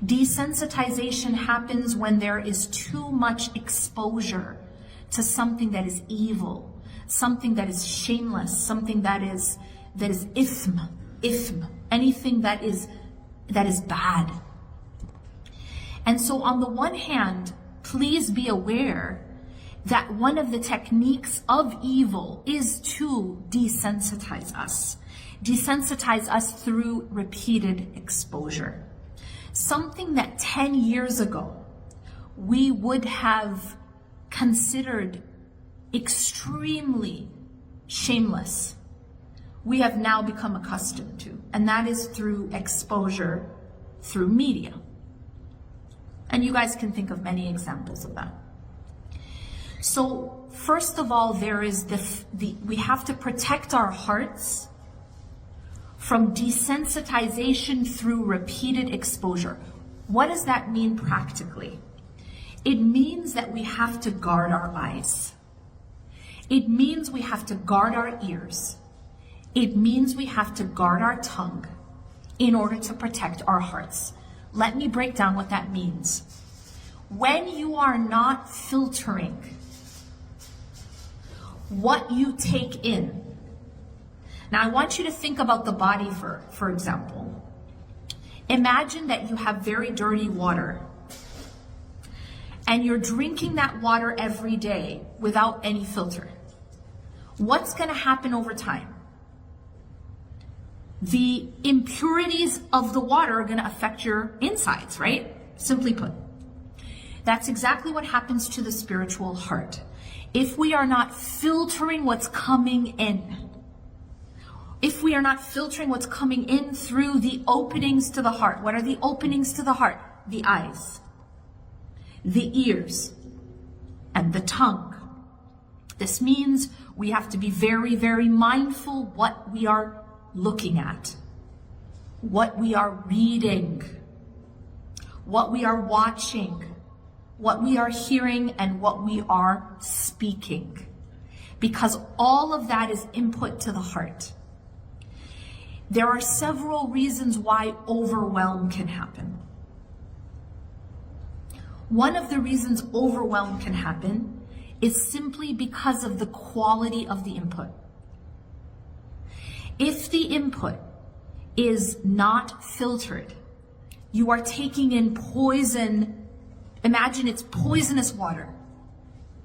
Desensitization happens when there is too much exposure to something that is evil, something that is shameless, something that is ithm, anything that is bad. And so on the one hand, please be aware that one of the techniques of evil is to desensitize us. Desensitize us through repeated exposure. Something that 10 years ago we would have considered extremely shameless, we have now become accustomed to, and that is through exposure through media. And you guys can think of many examples of that. So first of all, there is we have to protect our hearts from desensitization through repeated exposure. What does that mean practically? It means that we have to guard our eyes. It means we have to guard our ears. It means we have to guard our tongue in order to protect our hearts. Let me break down what that means. When you are not filtering what you take in. Now I want you to think about the body for example. Imagine that you have very dirty water and you're drinking that water every day without any filter. What's going to happen over time? The impurities of the water are going to affect your insides, right? Simply put. That's exactly what happens to the spiritual heart. If we are not filtering what's coming in, if we are not filtering what's coming in through the openings to the heart, what are the openings to the heart? The eyes, the ears, and the tongue. This means we have to be very, very mindful what we are looking at, what we are reading, what we are watching, what we are hearing, and what we are speaking. Because all of that is input to the heart. There are several reasons why overwhelm can happen. One of the reasons overwhelm can happen is simply because of the quality of the input. If the input is not filtered, you are taking in poison. Imagine it's poisonous water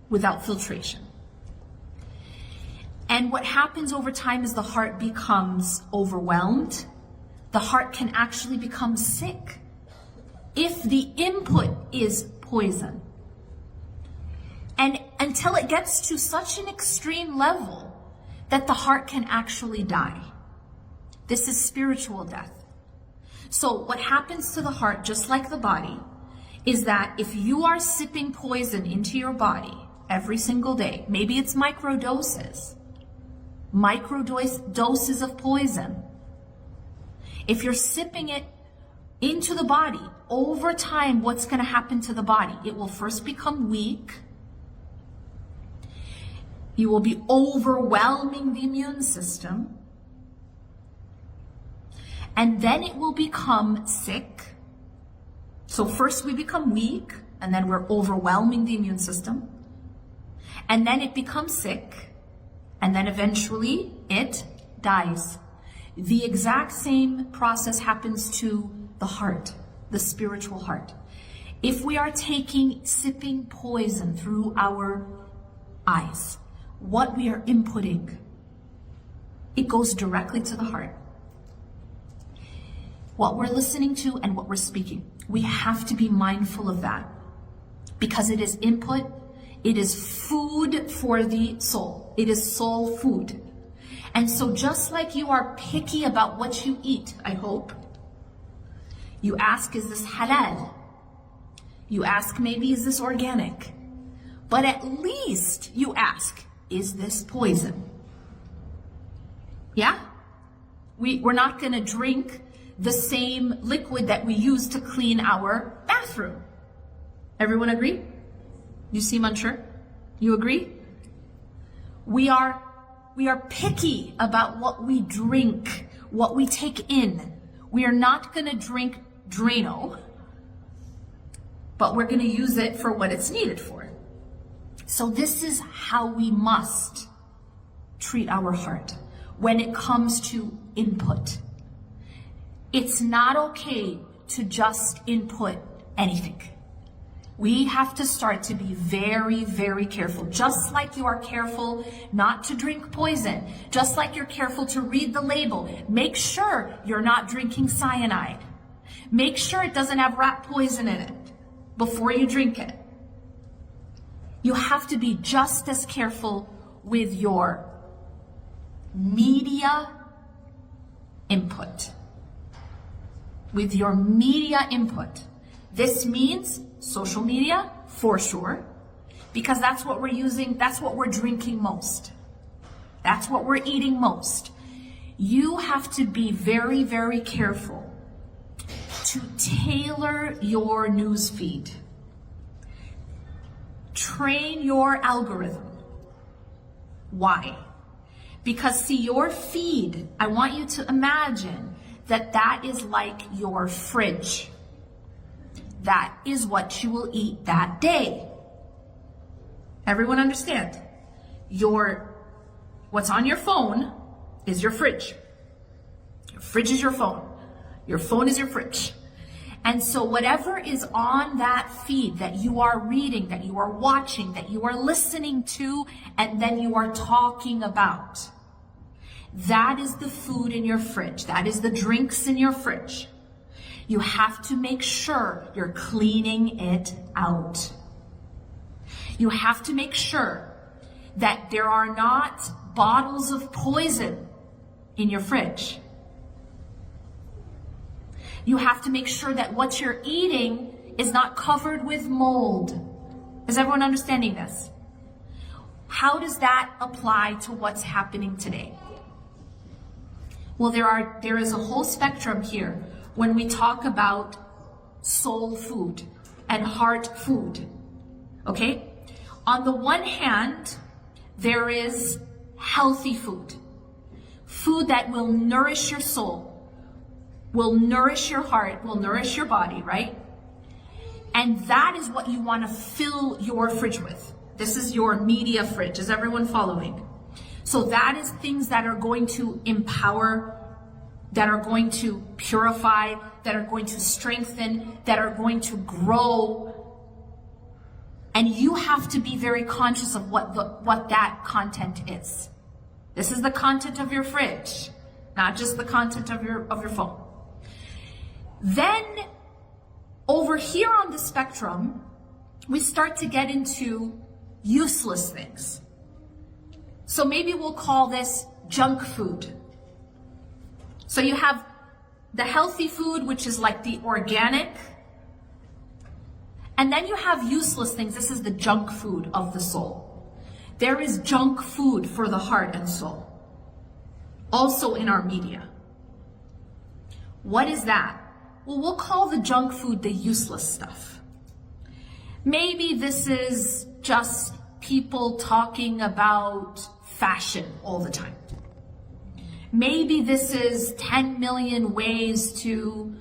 without filtration. And what happens over time is the heart becomes overwhelmed. The heart can actually become sick if the input is poison. And until it gets to such an extreme level that the heart can actually die. This is spiritual death. So what happens to the heart, just like the body, is that if you are sipping poison into your body every single day, maybe it's microdoses of poison. If you're sipping it into the body, over time, what's going to happen to the body? It will first become weak. You will be overwhelming the immune system. And then it will become sick. So first we become weak, and then we're overwhelming the immune system. And then it becomes sick, and then eventually it dies. The exact same process happens to the heart, the spiritual heart. If we are sipping poison through our eyes, what we are inputting, it goes directly to the heart. What we're listening to and what we're speaking, we have to be mindful of that because it is input, it is food for the soul, it is soul food. And so just like you are picky about what you eat, I hope, you ask, is this halal? You ask, maybe, is this organic? But at least you ask, is this poison? Yeah? We're not going to drink the same liquid that we use to clean our bathroom. Everyone agree? You seem unsure? You agree? We are picky about what we drink, what we take in. We are not going to drink Drano but we're going to use it for what it's needed for. So this is how we must treat our heart when it comes to input. It's not okay to just input anything. We have to start to be very, very careful. Just like you are careful not to drink poison, just like you're careful to read the label. Make sure you're not drinking cyanide. Make sure it doesn't have rat poison in it before you drink it. You have to be just as careful with your media input. With your media input. This means social media, for sure, because that's what we're using, that's what we're drinking most. That's what we're eating most. You have to be very, very careful to tailor your news feed. Train your algorithm. Why? Because see, your feed, I want you to imagine that is like your fridge. That is what you will eat that day. Everyone understand? What's on your phone is your fridge. Your fridge is your phone. Your phone is your fridge. And so whatever is on that feed that you are reading, that you are watching, that you are listening to, and then you are talking about, that is the food in your fridge. That is the drinks in your fridge. You have to make sure you're cleaning it out. You have to make sure that there are not bottles of poison in your fridge. You have to make sure that what you're eating is not covered with mold. Is everyone understanding this? How does that apply to what's happening today? Well, there is a whole spectrum here when we talk about soul food and heart food, okay? On the one hand, there is healthy food. Food that will nourish your soul, will nourish your heart, will nourish your body, right? And that is what you want to fill your fridge with. This is your media fridge. Is everyone following? So that is things that are going to empower, that are going to purify, that are going to strengthen, that are going to grow. And you have to be very conscious of what that content is. This is the content of your fridge, not just the content of your phone. Then over here on the spectrum, we start to get into useless things. So maybe we'll call this junk food. So you have the healthy food, which is like the organic. And then you have useless things. This is the junk food of the soul. There is junk food for the heart and soul. Also in our media. What is that? Well, we'll call the junk food the useless stuff. Maybe this is just people talking about fashion all the time. Maybe this is 10 million ways to,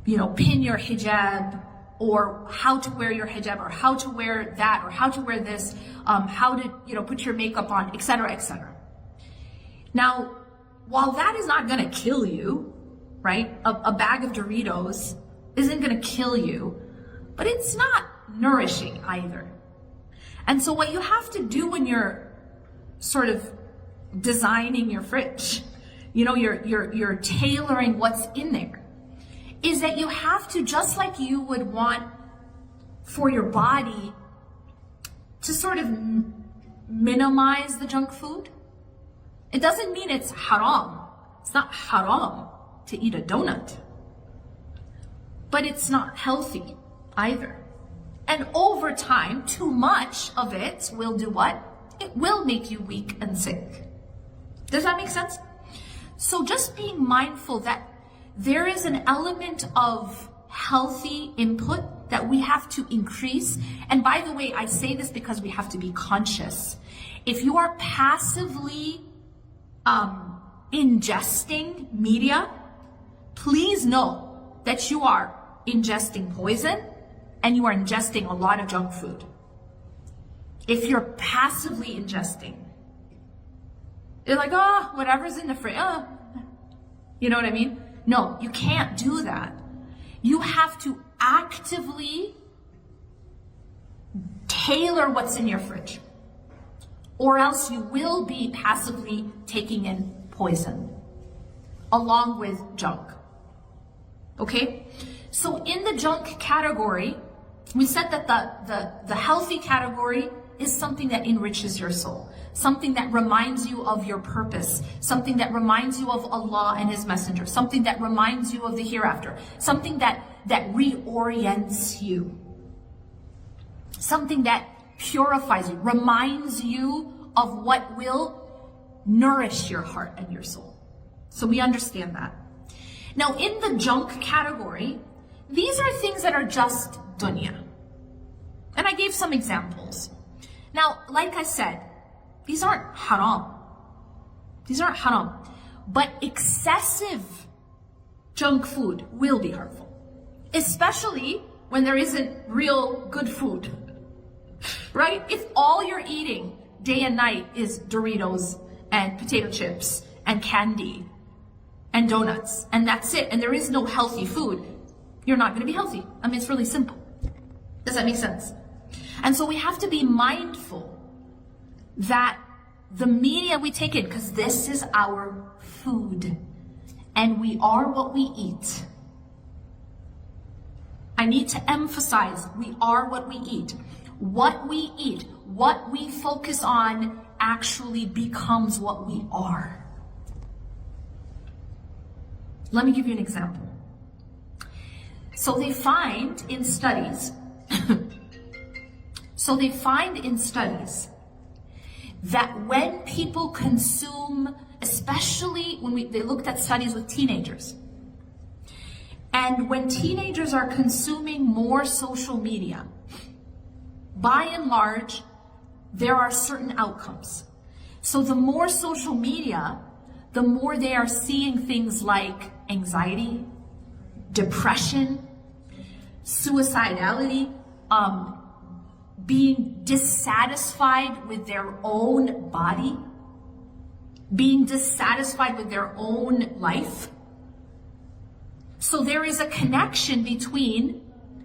pin your hijab, or how to wear your hijab, or how to wear that, or how to wear this, how to, put your makeup on, etc., etc. Now, while that is not going to kill you, right? A bag of Doritos isn't going to kill you, but it's not nourishing either. And so what you have to do when you're sort of designing your fridge, you're tailoring what's in there, is that you have to, just like you would want for your body to sort of minimize the junk food. It doesn't mean it's haram. It's not haram to eat a donut, but it's not healthy either. And over time, too much of it will do what? It will make you weak and sick. Does that make sense? So just being mindful that there is an element of healthy input that we have to increase. And by the way, I say this because we have to be conscious. If you are passively ingesting media, please know that you are ingesting poison and you are ingesting a lot of junk food, if you're passively ingesting, you're like, oh, whatever's in the fridge, oh. You know what I mean? No, you can't do that. You have to actively tailor what's in your fridge, or else you will be passively taking in poison along with junk. Okay? So in the junk category, we said that the healthy category is something that enriches your soul, something that reminds you of your purpose, something that reminds you of Allah and His Messenger, something that reminds you of the hereafter, something that reorients you, something that purifies you, reminds you of what will nourish your heart and your soul. So we understand that. Now in the junk category, these are things that are just dunya. And I gave some examples. Now, like I said, these aren't haram. These aren't haram. But excessive junk food will be harmful, especially when there isn't real good food, right? If all you're eating day and night is Doritos and potato chips and candy and donuts, and that's it, and there is no healthy food, you're not going to be healthy. I mean, it's really simple. Does that make sense? And so we have to be mindful that the media we take in, because this is our food, and we are what we eat. I need to emphasize, we are what we eat. What we eat, what we focus on, actually becomes what we are. Let me give you an example. So they find in studies, that when people consume, especially when they looked at studies with teenagers, and when teenagers are consuming more social media, by and large, there are certain outcomes. So the more social media, the more they are seeing things like anxiety, depression, suicidality, being dissatisfied with their own body, being dissatisfied with their own life. So there is a connection between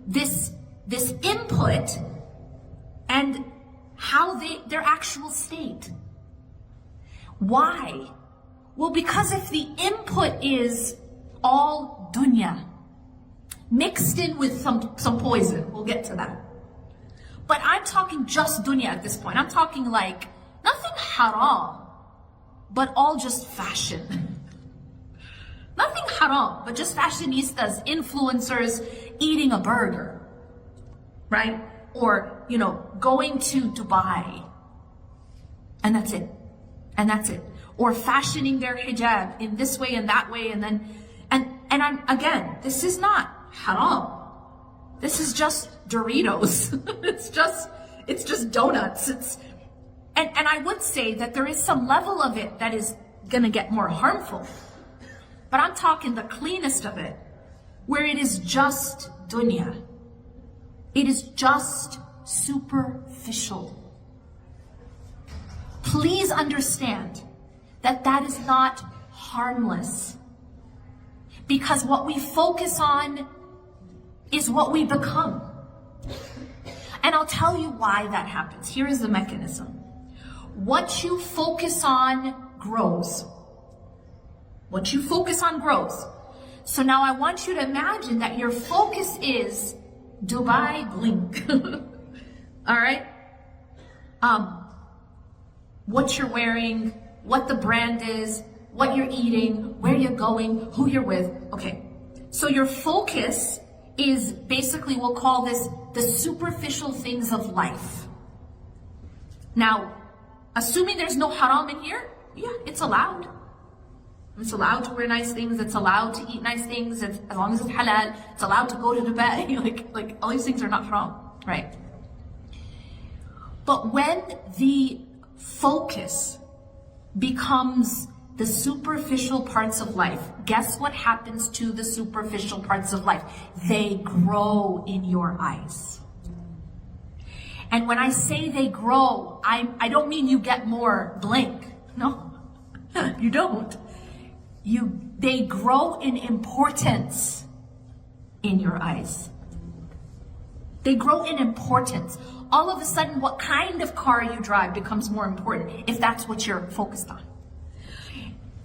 this input and how their actual state. Why? Well, because if the input is all dunya, mixed in with some poison, we'll get to that. But I'm talking just dunya at this point. I'm talking like nothing haram, but all just fashion. Nothing haram, but just fashionistas, influencers eating a burger, right? Or, going to Dubai. And that's it. And that's it. Or fashioning their hijab in this way and that way, and I'm, again, this is not haram. This is just Doritos. it's just donuts. And I would say that there is some level of it that is gonna get more harmful. But I'm talking the cleanest of it, where it is just dunya. It is just superficial. Please understand that that is not harmless. Because what we focus on is what we become. And I'll tell you why that happens. Here is the mechanism. What you focus on grows. What you focus on grows. So now I want you to imagine that your focus is Dubai blink. All right? What you're wearing, what the brand is, what you're eating, where you're going, who you're with. Okay. So your focus is basically, we'll call this the superficial things of life. Now, assuming there's no haram in here, yeah, it's allowed. It's allowed to wear nice things. It's allowed to eat nice things. As long as it's halal. It's allowed to go to Dubai. like all these things are not haram, right? But when the focus becomes the superficial parts of life. Guess what happens to the superficial parts of life? They grow in your eyes. And when I say they grow, I don't mean you get more blank. No, you don't. They grow in importance in your eyes. They grow in importance. All of a sudden, what kind of car you drive becomes more important if that's what you're focused on.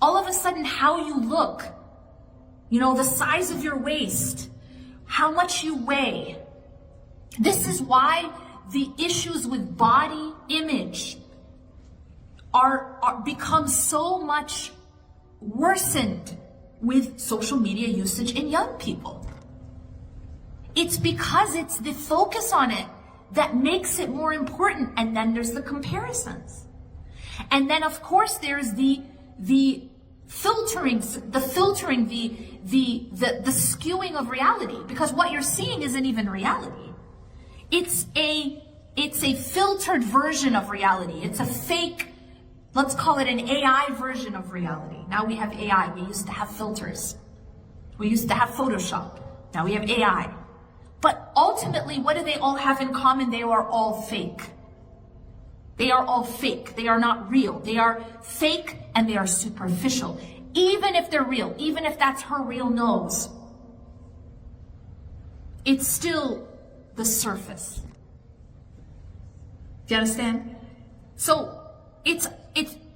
All of a sudden, how you look, the size of your waist, how much you weigh. This is why the issues with body image are become so much worsened with social media usage in young people. It's because it's the focus on it that makes it more important, and then there's the comparisons. And then of course there's the filtering, the skewing of reality, because what you're seeing isn't even reality. It's a filtered version of reality. It's a fake, let's call it an AI version of reality. Now we have AI. We used to have filters. We used to have Photoshop. Now we have AI. But ultimately, what do they all have in common? They are all fake. They are all fake. They are not real. They are fake and they are superficial. Even if they're real, even if that's her real nose, it's still the surface. Do you understand? So it's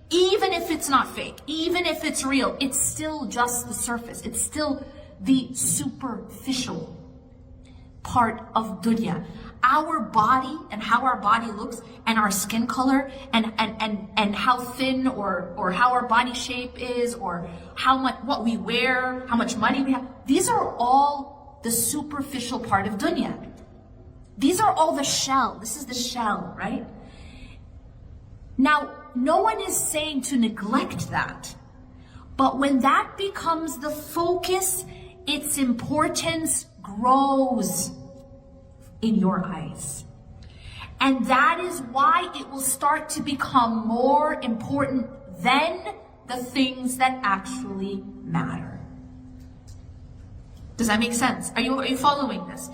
even if it's not fake, even if it's real, it's still just the surface. It's still the superficial part of dunya. Our body and how our body looks and our skin color and how thin or how our body shape is or how much, what we wear, how much money we have. These are all the superficial part of dunya. These are all the shell. This is the shell, right? Now, no one is saying to neglect that. But when that becomes the focus, its importance grows in your eyes. And that is why it will start to become more important than the things that actually matter. Does that make sense? Are you following this?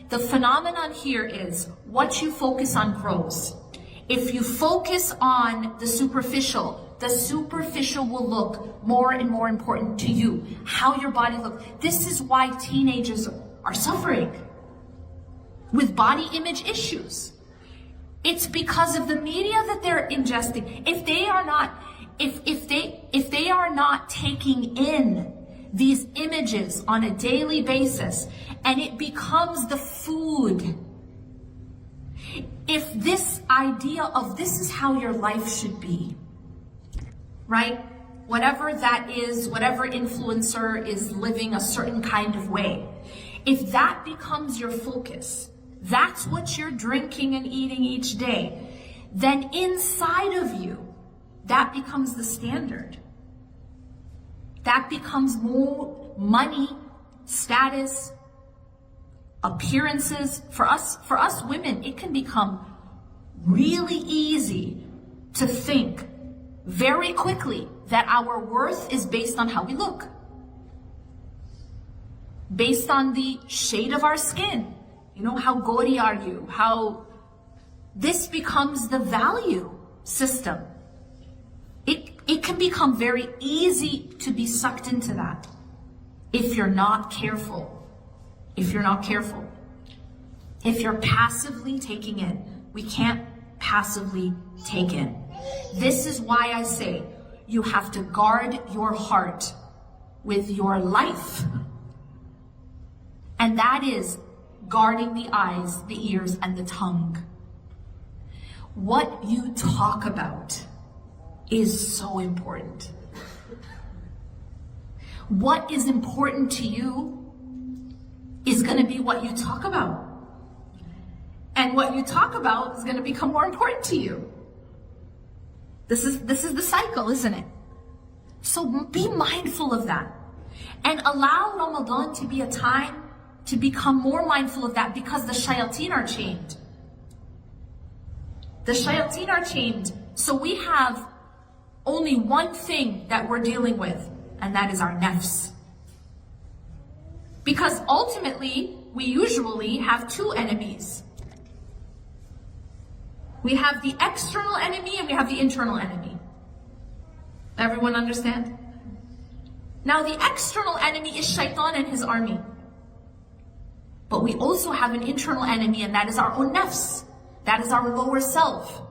The phenomenon here is what you focus on grows. If you focus on the superficial will look more and more important to you. How your body looks. This is why teenagers are suffering with body image issues. It's because of the media that they're ingesting. If they are not taking in these images on a daily basis, and it becomes the food. If this idea of this is how your life should be, right? Whatever that is, whatever influencer is living a certain kind of way, if that becomes your focus, that's what you're drinking and eating each day, then inside of you, that becomes the standard. That becomes more money, status, appearances. For us women, it can become really easy to think very quickly that our worth is based on how we look, based on the shade of our skin. How gori are you? How this becomes the value system. It can become very easy to be sucked into that if you're not careful. If you're passively taking in, we can't passively take in. This is why I say you have to guard your heart with your life. And that is guarding the eyes, the ears, and the tongue. What you talk about is so important. What is important to you is going to be what you talk about. And what you talk about is going to become more important to you. This is the cycle, isn't it? So be mindful of that. And allow Ramadan to be a time to become more mindful of that, because the shayateen are chained. The shayateen are chained. So we have only one thing that we're dealing with, and that is our nafs. Because ultimately, we usually have two enemies. We have the external enemy and we have the internal enemy. Everyone understand? Now the external enemy is shaitan and his army. But we also have an internal enemy, and that is our own nafs. That is our lower self.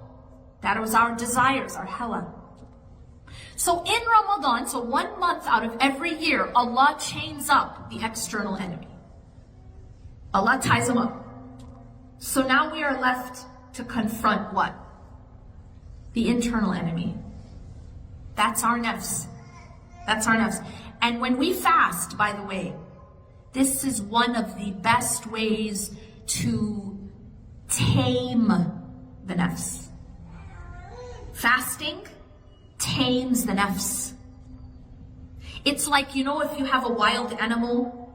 That is our desires, our hawa. So in Ramadan, so 1 month out of every year, Allah chains up the external enemy. Allah ties him up. So now we are left to confront what? The internal enemy. That's our nafs. That's our nafs. And when we fast, by the way, this is one of the best ways to tame the nafs. Fasting tames the nafs. It's like, you know, if you have a wild animal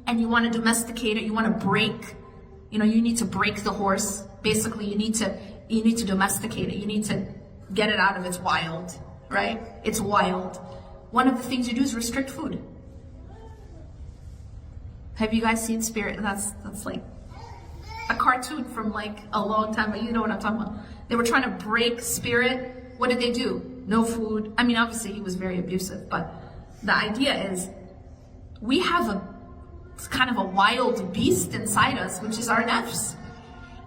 and you want to domesticate it, you want to break, you need to break the horse. Basically, you need to domesticate it. You need to get it out of its wild, right? It's wild. One of the things you do is restrict food. Have you guys seen Spirit? That's like a cartoon from like a long time, but you know what I'm talking about. They were trying to break Spirit. What did they do? No food. I mean, obviously he was very abusive, but the idea is we have kind of a wild beast inside us, which is our nafs.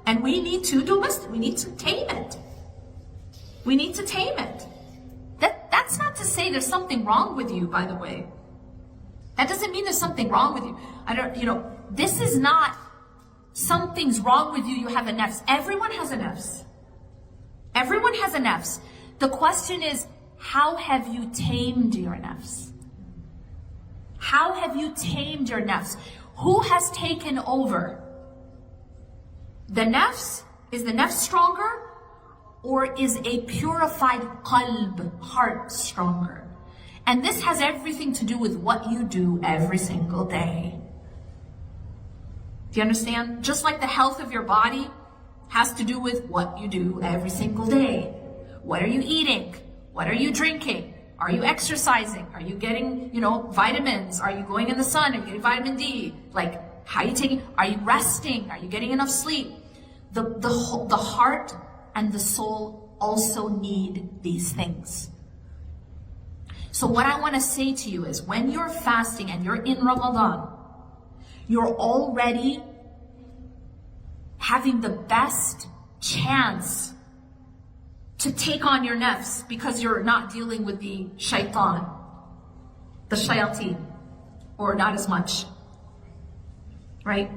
And we need to we need to tame it. We need to tame it. That's not to say there's something wrong with you, by the way. That doesn't mean there's something wrong with you. This is not something's wrong with you, you have a nafs. Everyone has a nafs. Everyone has a nafs. The question is, how have you tamed your nafs? How have you tamed your nafs? Who has taken over? The nafs? Is the nafs stronger? Or is a purified qalb, heart, stronger? And this has everything to do with what you do every single day. Do you understand? Just like the health of your body has to do with what you do every single day. What are you eating? What are you drinking? Are you exercising? Are you getting, vitamins? Are you going in the sun? Are you getting vitamin D? Like, how are you taking? Are you resting? Are you getting enough sleep? The heart and the soul also need these things. So what I want to say to you is, when you're fasting and you're in Ramadan, you're already having the best chance to take on your nafs, because you're not dealing with the shaitan, the shayateen, or not as much, right?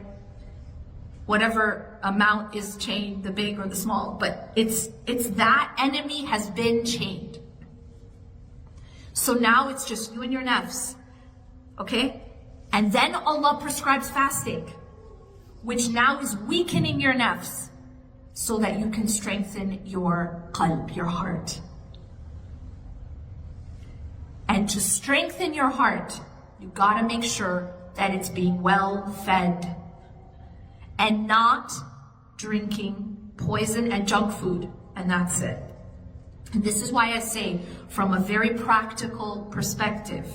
Whatever amount is chained, the big or the small, but it's that enemy has been chained. So now it's just you and your nafs, okay? And then Allah prescribes fasting, which now is weakening your nafs, so that you can strengthen your qalb, your heart. And to strengthen your heart, you gotta make sure that it's being well fed and not drinking poison and junk food, and that's it. And this is why I say, from a very practical perspective,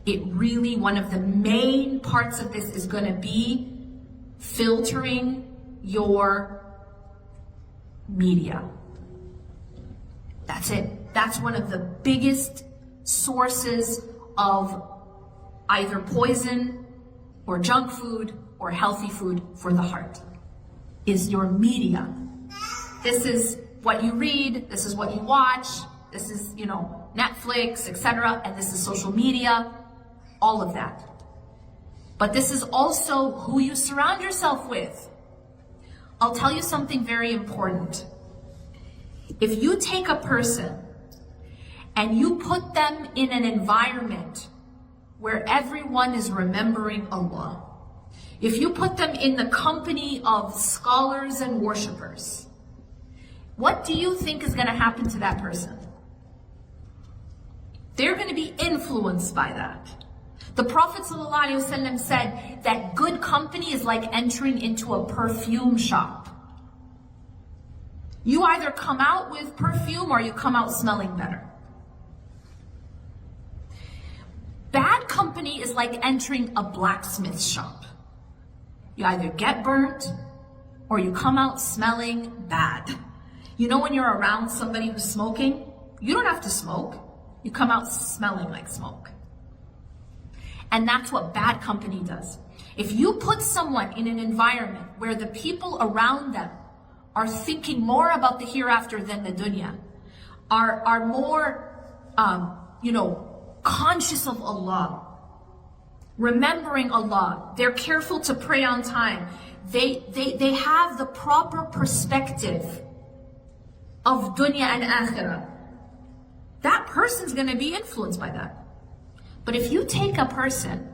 one of the main parts of this is gonna be filtering your media. That's it. That's one of the biggest sources of either poison or junk food or healthy food for the heart, is your media. This is what you read, this is what you watch, this is, Netflix, etc., and this is social media, all of that. But this is also who you surround yourself with. I'll tell you something very important. If you take a person and you put them in an environment where everyone is remembering Allah, if you put them in the company of scholars and worshipers, what do you think is going to happen to that person? They're going to be influenced by that. The Prophet ﷺ said that good company is like entering into a perfume shop. You either come out with perfume or you come out smelling better. Bad company is like entering a blacksmith shop. You either get burnt or you come out smelling bad. You know when you're around somebody who's smoking, you don't have to smoke. You come out smelling like smoke. And that's what bad company does. If you put someone in an environment where the people around them are thinking more about the hereafter than the dunya, are more, conscious of Allah, remembering Allah, they're careful to pray on time, they have the proper perspective of dunya and akhirah, that person's going to be influenced by that. But if you take a person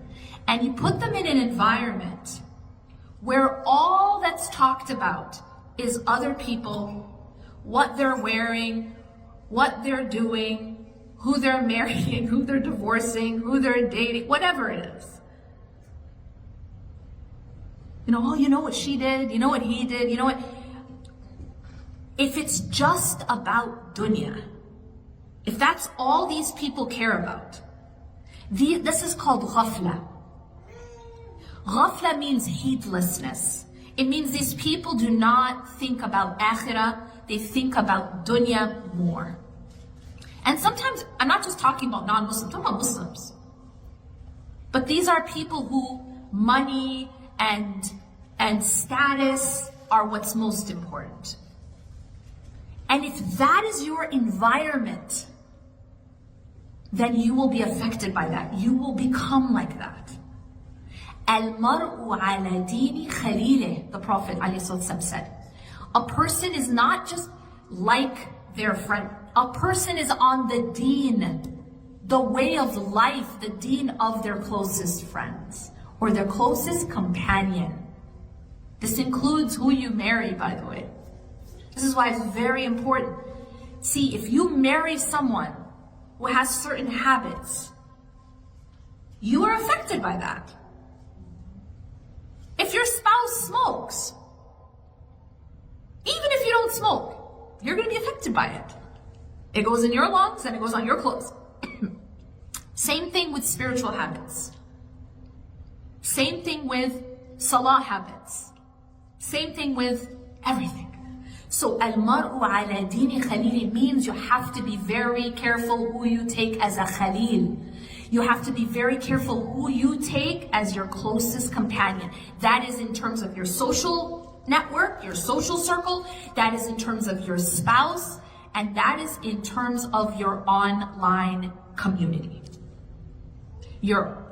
and you put them in an environment where all that's talked about is other people, what they're wearing, what they're doing, who they're marrying, who they're divorcing, who they're dating, whatever it is. You know what she did, you know what he did, you know what? If it's just about dunya, if that's all these people care about, this is called ghafla. Ghafla means heedlessness. It means these people do not think about akhirah, they think about dunya more. And sometimes, I'm not just talking about non-Muslims, I'm talking about Muslims. But these are people who money and status are what's most important. And if that is your environment, then you will be affected by that. You will become like that. Al-mar'u ala dini khalileh, the Prophet ﷺ said. A person is not just like their friend. A person is on the deen, the way of life, the deen of their closest friends or their closest companion. This includes who you marry, by the way. This is why it's very important. See, if you marry someone who has certain habits, you are affected by that. If your spouse smokes, even if you don't smoke, you're going to be affected by it. It goes in your lungs and it goes on your clothes. Same thing with spiritual habits. Same thing with salah habits. Same thing with everything. So al-mar'u ala dini khalil means you have to be very careful who you take as a khalil. You have to be very careful who you take as your closest companion. That is in terms of your social network, your social circle. That is in terms of your spouse. And that is in terms of your online community. Your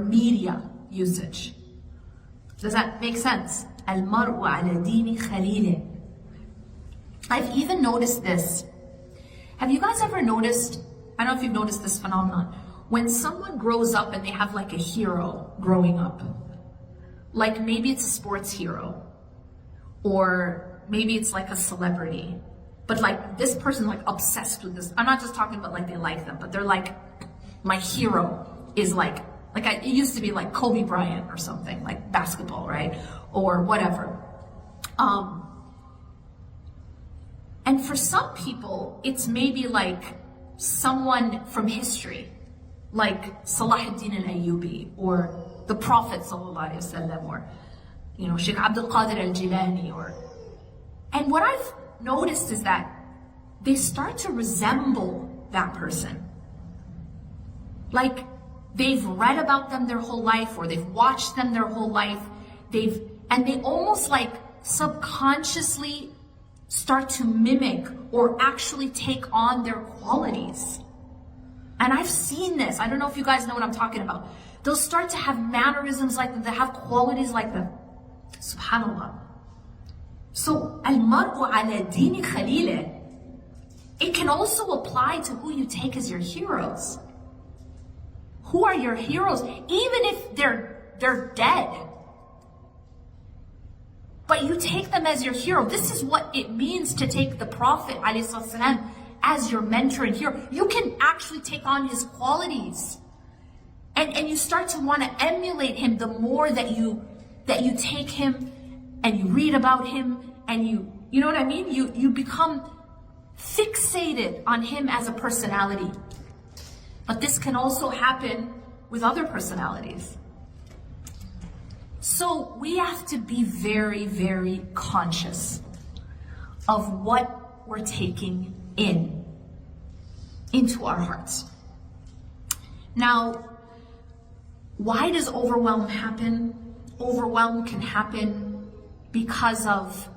media usage. Does that make sense? Al-mar'u ala dini khalil. I've even noticed this. Have you guys ever noticed, I don't know if you've noticed this phenomenon, when someone grows up and they have like a hero growing up, like maybe it's a sports hero, or maybe it's like a celebrity, but like this person like obsessed with this. I'm not just talking about like they like them, but they're like, my hero is like it used to be like Kobe Bryant or something, like basketball, right? Or whatever. And for some people, it's maybe like someone from history, like Salah ad-Din al-Ayyubi, or the Prophet sallallahu alaihi wasallam, or Sheikh Abdul Qadir al-Jilani, and what I've noticed is that they start to resemble that person. Like they've read about them their whole life, or they've watched them their whole life. They almost like subconsciously start to mimic or actually take on their qualities. And I've seen this. I don't know if you guys know what I'm talking about. They'll start to have mannerisms like them, they have qualities like them. Subhanallah. So, al-mar'u ala dini khalileh, it can also apply to who you take as your heroes. Who are your heroes? Even if they're dead. But you take them as your hero. This is what it means to take the Prophet ﷺ as your mentor and hero. You can actually take on his qualities. And you start to want to emulate him the more that you take him and you read about him and you know what I mean? You become fixated on him as a personality. But this can also happen with other personalities. So we have to be very, very conscious of what we're taking into our hearts. Now, why does overwhelm happen? Overwhelm can happen because of,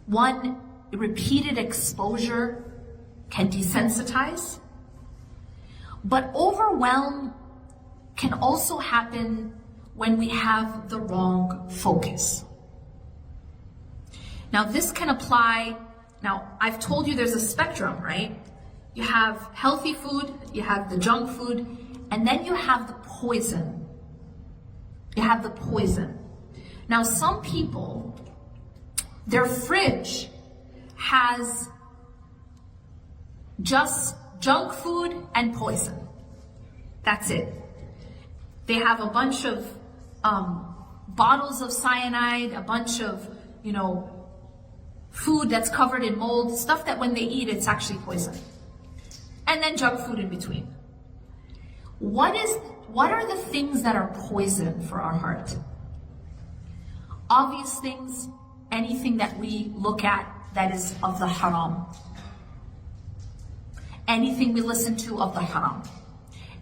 one, repeated exposure can desensitize, but overwhelm can also happen when we have the wrong focus. Now this can apply, now I've told you there's a spectrum, right? You have healthy food, you have the junk food, and then you have the poison. You have the poison. Now some people, their fridge has just junk food and poison. That's it. They have a bunch of bottles of cyanide, a bunch of, food that's covered in mold, stuff that when they eat, it's actually poison. And then junk food in between. What are the things that are poison for our heart? Obvious things, anything that we look at that is of the haram. Anything we listen to of the haram.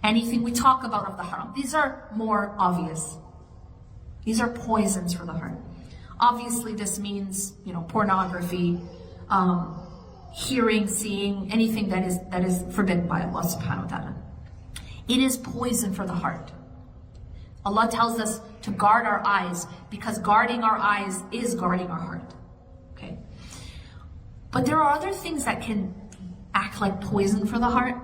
Anything we talk about of the haram. These are more obvious. These are poisons for the heart. Obviously this means, pornography, hearing, seeing, anything that is forbidden by Allah subhanahu wa ta'ala. It is poison for the heart. Allah tells us to guard our eyes because guarding our eyes is guarding our heart. Okay? But there are other things that can act like poison for the heart.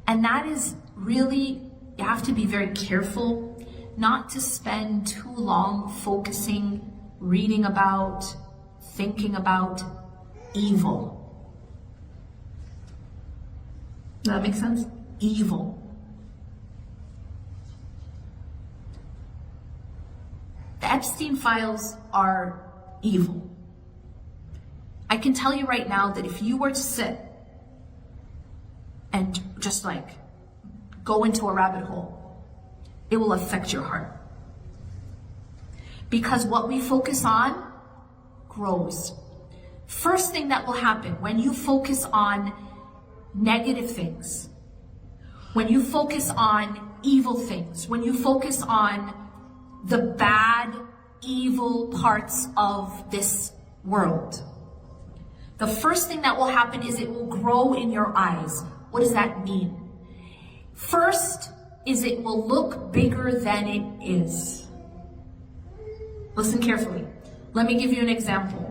And that is really, you have to be very careful not to spend too long focusing, reading about, thinking about evil. Does that make sense? Evil. The Epstein files are evil. I can tell you right now that if you were to sit and just go into a rabbit hole, it will affect your heart. Because what we focus on grows. First thing that will happen when you focus on negative things, when you focus on evil things, when you focus on the bad, evil parts of this world, the first thing that will happen is it will grow in your eyes. What does that mean? First is it will look bigger than it is. Listen carefully. Let me give you an example.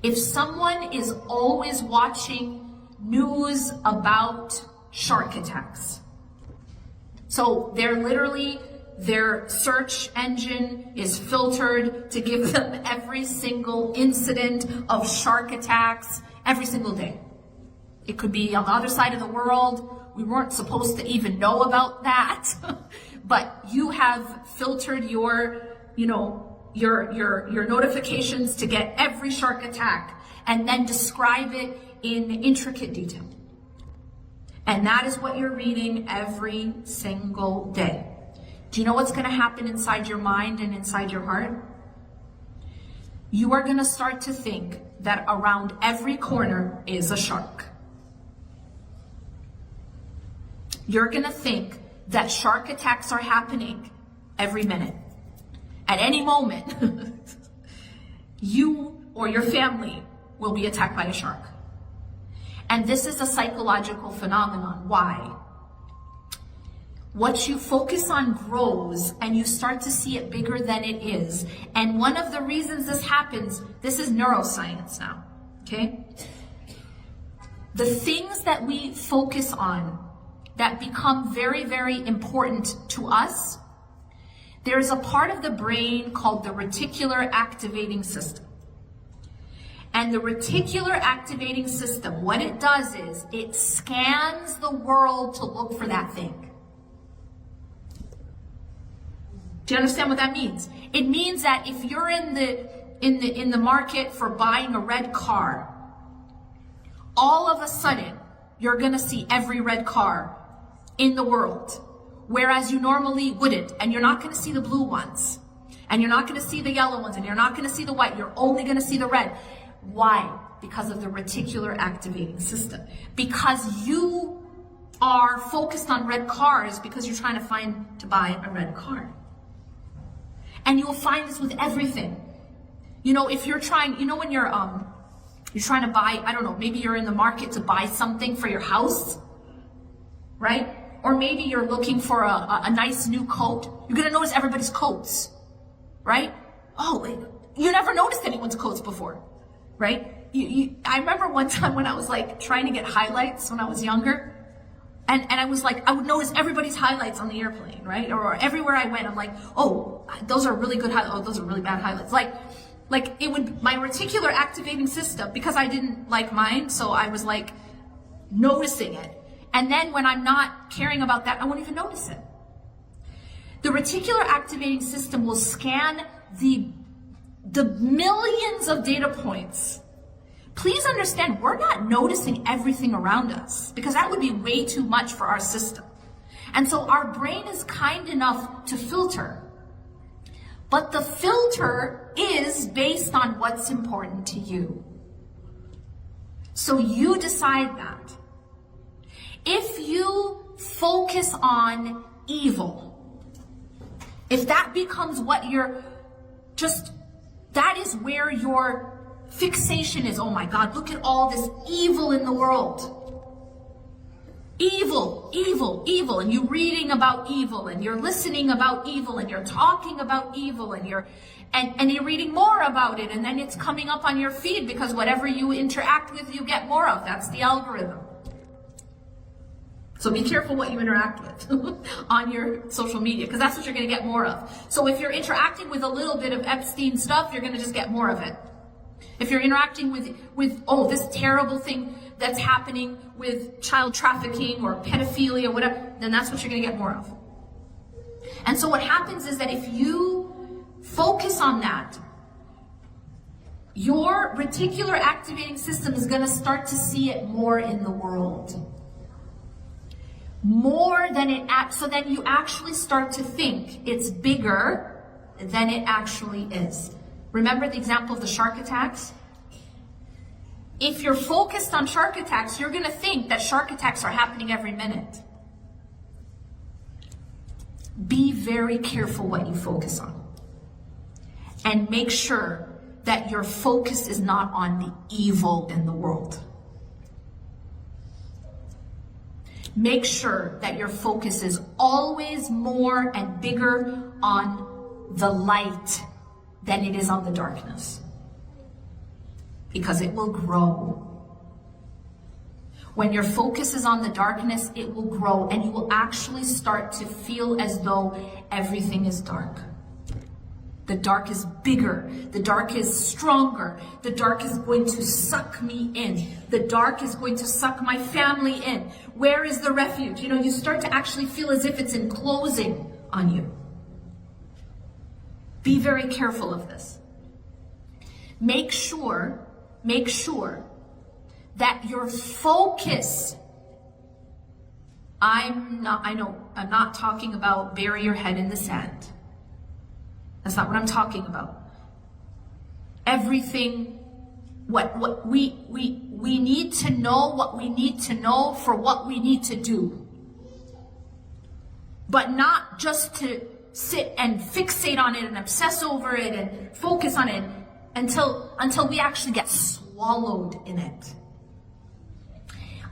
If someone is always watching news about shark attacks, so their search engine is filtered to give them every single incident of shark attacks every single day. It could be on the other side of the world. We weren't supposed to even know about that. But you have filtered your notifications to get every shark attack and then describe it in intricate detail. And that is what you're reading every single day. Do you know what's going to happen inside your mind and inside your heart? You are going to start to think that around every corner is a shark. You're going to think that shark attacks are happening every minute. At any moment, you or your family will be attacked by a shark. And this is a psychological phenomenon. Why? What you focus on grows and you start to see it bigger than it is. And one of the reasons this happens, this is neuroscience now, okay? The things that we focus on that become very, very important to us, there's a part of the brain called the reticular activating system. And the reticular activating system, what it does is it scans the world to look for that thing. Do you understand what that means? It means that if you're in the market for buying a red car, all of a sudden you're gonna see every red car in the world. whereas you normally wouldn't. And you're not going to see the blue ones. And you're not going to see the yellow ones. And you're not going to see the white. You're only going to see the red. Why? Because of the reticular activating system. Because you are focused on red cars because you're trying to buy a red car. And you'll find this with everything. You know, if you're trying, you know, when you're trying to buy, I don't know, maybe you're in the market to buy something for your house, right? Or maybe you're looking for a nice new coat. You're going to notice everybody's coats, right? Oh, you never noticed anyone's coats before, right? I remember one time when I was like trying to get highlights when I was younger. And I was like, I would notice everybody's highlights on the airplane, right? Or everywhere I went, I'm like, oh, those are really good highlights. Oh, those are really bad highlights. Like it would, my reticular activating system, because I didn't like mine, so I was like noticing it. And then when I'm not caring about that, I won't even notice it. The reticular activating system will scan the millions of data points. Please understand, we're not noticing everything around us because that would be way too much for our system. And so our brain is kind enough to filter. But the filter is based on what's important to you. So you decide that. If you focus on evil, if that becomes what you're that is where your fixation is. Oh my God, look at all this evil in the world. Evil, evil, evil. And you're reading about evil, and you're listening about evil, and you're talking about evil, and you're reading more about it, and then it's coming up on your feed because whatever you interact with, you get more of. That's the algorithm. So be careful what you interact with on your social media, because that's what you're going to get more of. So if you're interacting with a little bit of Epstein stuff, you're going to just get more of it. If you're interacting with this terrible thing that's happening with child trafficking or pedophilia, whatever, then that's what you're going to get more of. And so what happens is that if you focus on that, your reticular activating system is going to start to see it more in the world. More than it so then you actually start to think it's bigger than it actually is. Remember the example of the shark attacks? If you're focused on shark attacks, you're going to think that shark attacks are happening every minute. Be very careful what you focus on. And make sure that your focus is not on the evil in the world. Make sure that your focus is always more and bigger on the light than it is on the darkness. Because it will grow. When your focus is on the darkness, it will grow, and you will actually start to feel as though everything is dark. The dark is bigger. The dark is stronger. The dark is going to suck me in. The dark is going to suck my family in. Where is the refuge? You know, you start to actually feel as if it's enclosing on you. Be very careful of this. Make sure that your focus, I'm not talking about bury your head in the sand. That's not what I'm talking about. Everything, what we need to know what we need to know for what we need to do. But not just to sit and fixate on it and obsess over it and focus on it until we actually get swallowed in it.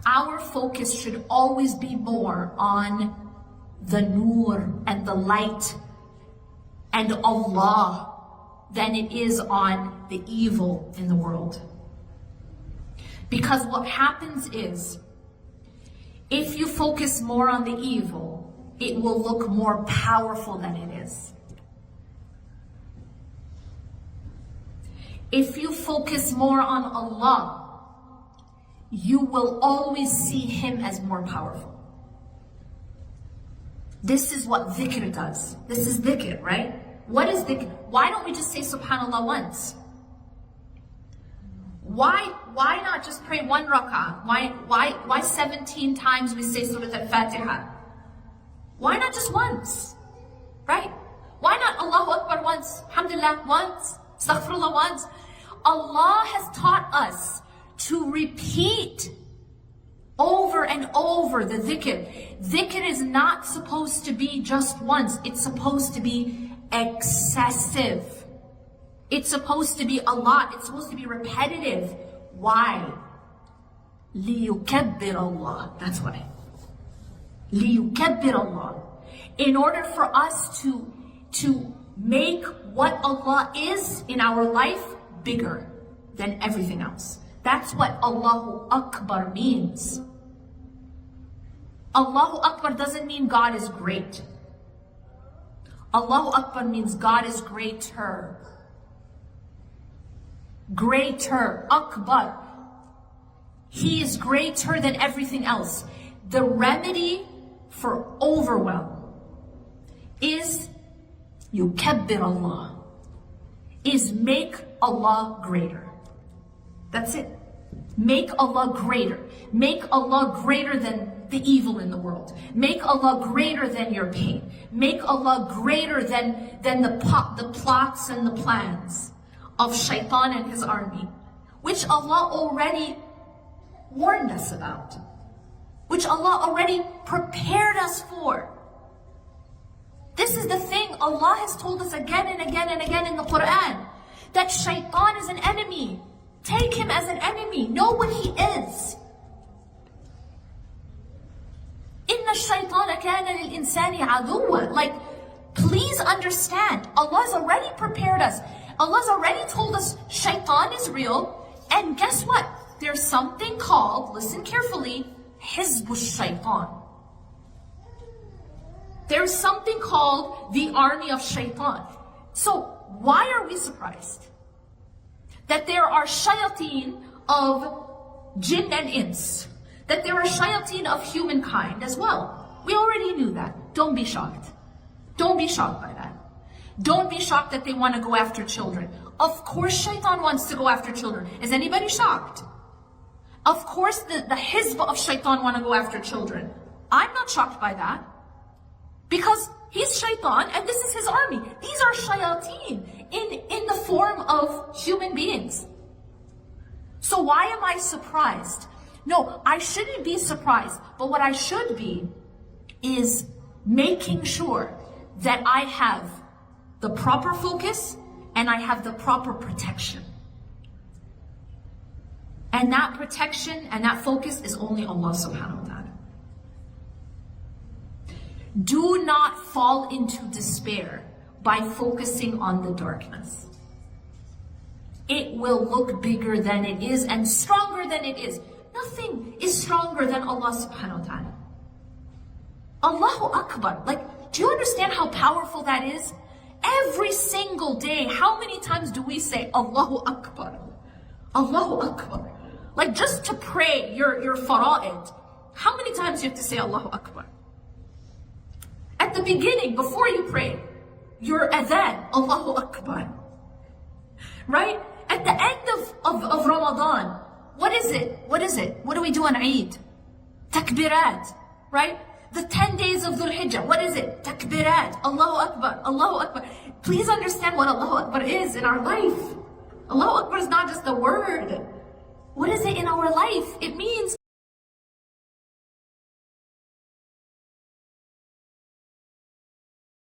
Our focus should always be more on the nur and the light and Allah than it is on the evil in the world. Because what happens is, if you focus more on the evil, it will look more powerful than it is. If you focus more on Allah, you will always see Him as more powerful. This is what dhikr does. This is dhikr, right? What is dhikr? Why don't we just say subhanallah once? Why not just pray one rak'ah? Why 17 times we say Surah Al-Fatiha? Why not just once? Right? Why not Allahu Akbar once, Alhamdulillah once, Astaghfirullah once? Allah has taught us to repeat over and over the dhikr. Dhikr is not supposed to be just once. It's supposed to be excessive. It's supposed to be a lot. It's supposed to be repetitive. Why? لِيُكَبِّرَ Allah. That's why. لِيُكَبِّرَ Allah. In order for us to make what Allah is in our life bigger than everything else. That's what Allahu Akbar means. Allahu Akbar doesn't mean God is great. Allahu Akbar means God is greater. Greater. Akbar. He is greater than everything else. The remedy for overwhelm is yukabbir Allah. Is make Allah greater. That's it. Make Allah greater. Make Allah greater than the evil in the world. Make Allah greater than your pain. Make Allah greater than the plots and the plans of Shaitan and his army, which Allah already warned us about, which Allah already prepared us for. This is the thing Allah has told us again and again and again in the Quran, that Shaitan is an enemy. Take him as an enemy. Know what he is. Inna shaytana kana lil insani aduwwa. Like, please understand, Allah's already prepared us. Allah's already told us Shaitan is real. And guess what? There's something called, listen carefully, Hizbu Shaitan. There's something called the army of Shaitan. So why are we surprised that there are shayateen of jinn and ins, that there are shayateen of humankind as well? We already knew that. Don't be shocked. Don't be shocked by that. Don't be shocked that they want to go after children. Of course Shaitan wants to go after children. Is anybody shocked? Of course the hizb of Shaitan want to go after children. I'm not shocked by that. Because he's Shaitan and this is his army. These are shayateen in the form of human beings. So why am I surprised? No, I shouldn't be surprised. But what I should be is making sure that I have the proper focus and I have the proper protection. And that protection and that focus is only Allah subhanahu wa ta'ala. Do not fall into despair by focusing on the darkness. It will look bigger than it is and stronger than it is. Nothing is stronger than Allah subhanahu wa ta'ala. Allahu Akbar. Like, do you understand how powerful that is? Every single day, how many times do we say Allahu Akbar? Allahu Akbar. Like, just to pray your fara'id, how many times do you have to say Allahu Akbar? At the beginning, before you pray, your adhan, Allahu Akbar. Right? At the end of Ramadan, what is it? What is it? What do we do on Eid? Takbirat. Right? The 10 days of Dhul Hijjah, what is it? Takbirat. Allahu Akbar. Allahu Akbar. Please understand what Allahu Akbar is in our life. Allahu Akbar is not just a word. What is it in our life? It means